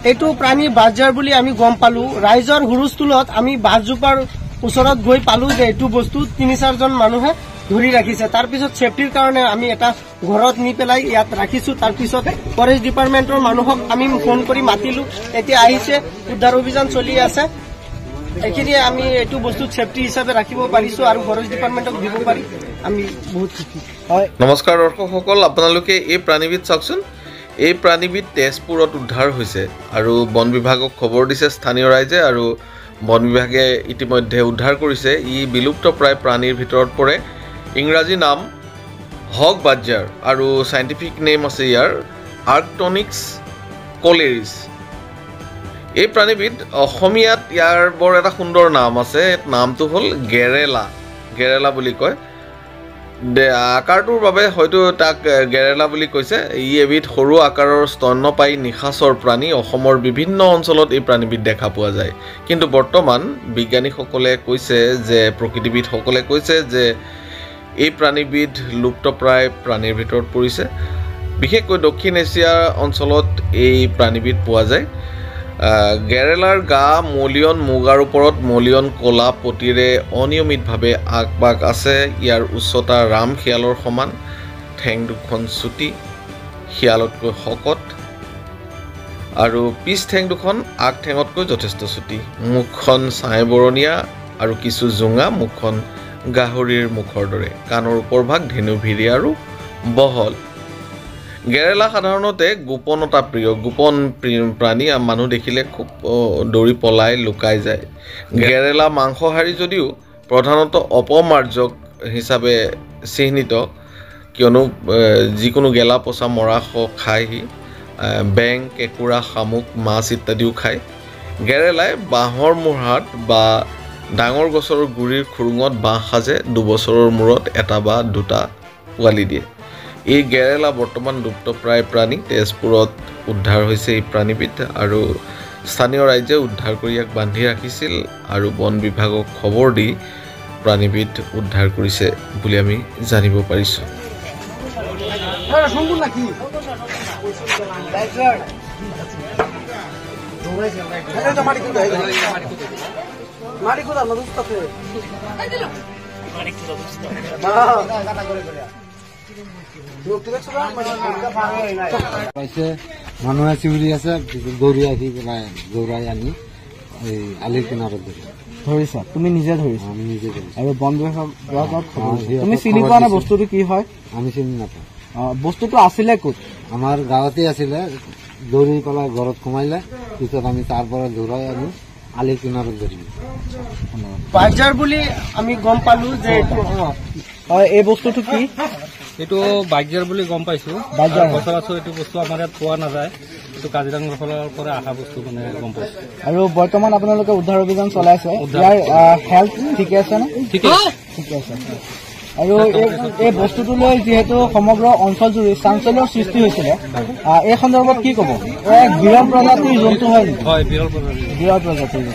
এইটো প্ৰাণী বাজাৰ বুলি আমি গম পালো। ৰাইজৰ হুৰুস্থুলত আমি বাজজোপাৰ ওচৰত গৈ পালো যে এইটো বস্তু ৩-৪জন মানুহে ধৰি ৰাখিছে। তাৰ পিছত সেফটিৰ কাৰণে আমি এটা ঘৰত নি পেলাই ইয়াত ৰাখিছো। তাৰ পিছত ফৰেষ্ট ডিপাৰ্টমেণ্টৰ মানুহক আমি ফোন কৰি মাতিলো, এতিয়া আহিছে, উদ্ধাৰ অভিযান চলি আছে। এইখিনিয়ে আমি এইটো বস্তু সেফটি হিচাপে ৰাখিব পাৰিছো আৰু ফৰেষ্ট ডিপাৰ্টমেণ্টক দিব পাৰি আমি বহুত সুখী। নমস্কাৰ দৰ্শকসকল, আপোনালোকে এই প্ৰাণীবিধ চাওকচোন। এই প্ৰাণীবিধ তেজপুৰত উদ্ধাৰ হৈছে আৰু বন বিভাগক খবৰ দিছে স্থানীয় ৰাইজে আৰু বন বিভাগে ইতিমধ্যে উদ্ধাৰ কৰিছে। ই বিলুপ্তপ্ৰায় প্ৰাণীৰ ভিতৰত পৰে। ইংৰাজী নাম হগ বাজাৰ আৰু চাইণ্টিফিক নেম আছে ইয়াৰ আৰ্কটনিক্স কলেৰিছ। এই প্ৰাণীবিধ অসমীয়াত ইয়াৰ বৰ এটা সুন্দৰ নাম আছে, নামটো হ'ল গেৰেলা বুলি কয়। আকাৰটোৰ বাবে হয়তো তাক গেৰেলা বুলি কৈছে। ই এবিধ সৰু আকাৰৰ স্তন্যপায়ী নিশাচৰ প্ৰাণী। অসমৰ বিভিন্ন অঞ্চলত এই প্ৰাণীবিধ দেখা পোৱা যায়, কিন্তু বৰ্তমান বিজ্ঞানীসকলে কৈছে যে প্ৰকৃতিবিদসকলে কৈছে যে এই প্ৰাণীবিধ লুপ্তপ্ৰায় প্ৰাণীৰ ভিতৰত পৰিছে। বিশেষকৈ দক্ষিণ এছিয়া অঞ্চলত এই প্ৰাণীবিধ পোৱা যায়। গেৰেলাৰ গা মলিয়ন মুগাৰ ওপৰত মলিয়ন কলা পটিৰে অনিয়মিতভাৱে আগবাগ আছে। ইয়াৰ উচ্চতা ৰাম শিয়ালৰ সমান। ঠেং দুখন চুটি, শিয়ালতকৈ শকত আৰু পিছ ঠেং দুখন আগ ঠেঙতকৈ যথেষ্ট চুটি। মুখখন ছাই বৰণীয়া আৰু কিছু জোঙা। মুখখন গাহৰিৰ মুখৰ দৰে। কাণৰ ওপৰভাগ ধেনুভিৰিয়া আৰু বহল। গেৰেলা সাধাৰণতে গোপনতা প্ৰিয়। গোপন প্ৰাণী, মানুহ দেখিলে খুব দৌৰি পলাই লুকাই যায়। গেৰেলা মাংসহাৰী যদিও প্ৰধানত অপমাৰ্জক হিচাপে চিহ্নিত, কিয়নো যিকোনো গেলা পচা মৰা খায় সি। বেং, কেঁকুৰা, শামুক, মাছ ইত্যাদিও খায়। গেৰেলাই বাঁহৰ মূঢ়াত বা ডাঙৰ গছৰ গুৰিৰ খুৰুঙত বাঁহ সাজে। 2 বছৰৰ মূৰত এটা বা দুটা পোৱালি দিয়ে। এই গেৰেলা বৰ্তমান লুপ্তপ্ৰায় প্ৰাণী। তেজপুৰত উদ্ধাৰ হৈছে এই প্ৰাণীবিধ আৰু স্থানীয় ৰাইজে উদ্ধাৰ কৰি ইয়াক বান্ধি ৰাখিছিল আৰু বন বিভাগক খবৰ দি প্ৰাণীবিধ উদ্ধাৰ কৰিছে বুলি আমি জানিব পাৰিছোঁ। মানুহে চিউৰি আছে, গৌৰাই আনি আলিৰ কিনাৰত ধৰিছা? তুমি নিজে ধৰিছা? আমি নিজে ধৰিছো। আৰু বন বিভাগত তুমি চিনি পোৱা না বস্তুটো কি হয়? আমি চিনি নাপাওঁ। বস্তুটো আছিলে ক'ত? আমাৰ গাঁৱতে আছিলে। দৌৰি পেলাই ঘৰত সোমাইলে, পিছত আমি তাৰ পৰা ধৰাই আনি আলিৰ কিনাৰত ধৰিলো। বাজাৰ বুলি আমি গম পালো যে এই বস্তুটো কি? এইটো বাজাৰ বুলি গম পাইছো। সচৰাচৰ এইটো বস্তু আমাৰ ইয়াত পোৱা নাযায়। এইটো কাজিৰঙাৰ পৰা অহা বস্তু মানে গম পাইছো। আৰু বৰ্তমান আপোনালোকে উদ্ধাৰ অভিযান চলাইছে। ইয়াৰ হেল্থ ঠিকে আছে নে? ঠিকে আছে। আৰু এই বস্তুটো লৈ যিহেতু সমগ্ৰ অঞ্চলজুৰি চাঞ্চল্যৰ সৃষ্টি হৈছিলে, এই সন্দৰ্ভত কি ক'ব? এক বিৰল প্ৰজাতিৰ জন্তু হয় নেকি? হয়, বিৰল প্ৰজাতিৰ।